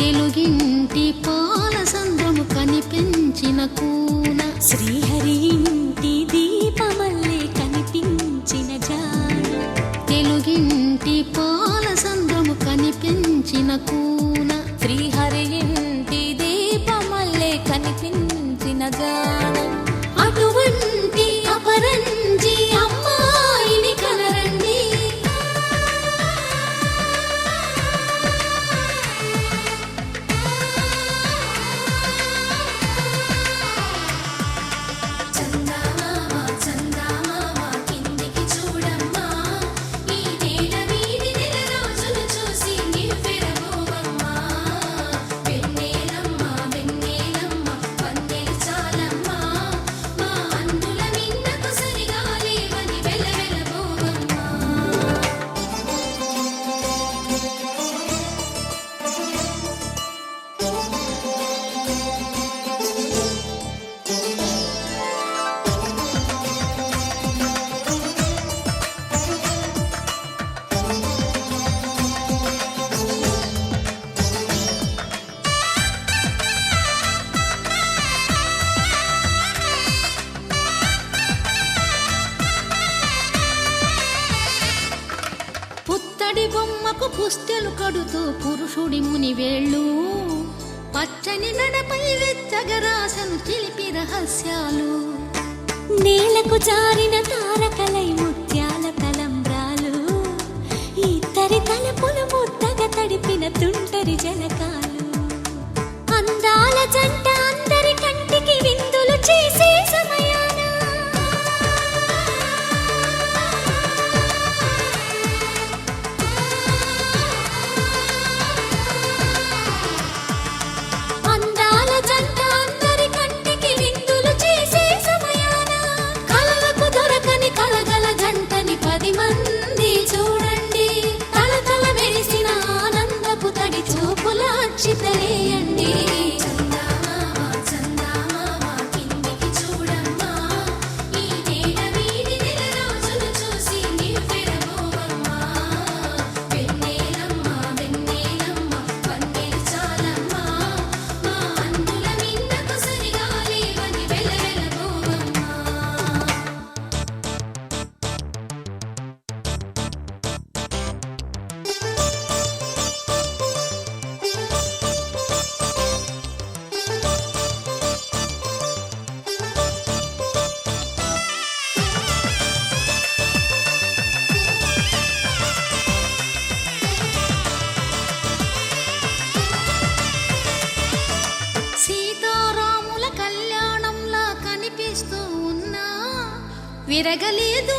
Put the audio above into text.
తెలుగింటి పాలసంద్రము కనిపించిన కూన శ్రీహరి ఇంటి దీపమల్లే కనిపించిన జాన తెలుగింటి పాలసంద్రము కనిపించిన కూన శ్రీహరి ఇంటి దీపమల్లే కనిపించిన జాన అటువంటి అపరంజి అమ్మాయిని కనరండి పుత్తడి బొమ్మకు పుస్తెలు కడుతూ పురుషుడి ముని వేళ్ళు పచ్చని నడపై వెచ్చగరాసను చిలిపి రహస్యాలు నేలకు జారిన తారకలై ముత్యాల తలంబ్రాలు ఇద్దరి తలపులు ముద్దగా తడిపిన తుంటరి జలకాలు అందాల జంట అందరి కంటికి విందులు చేసే సమయాన అందాల జంట అందరి కంటికి విందులు చేసే సమయాన కలలకు దొరకని కలగల జంటని 10 మంది చూడండి తలతల మెరిసిన ఆనందపు తడి చూపుల అక్షితలేయండి సీతారాముల కళ్యాణంలా కనిపిస్తూ ఉన్నా విరగలేదు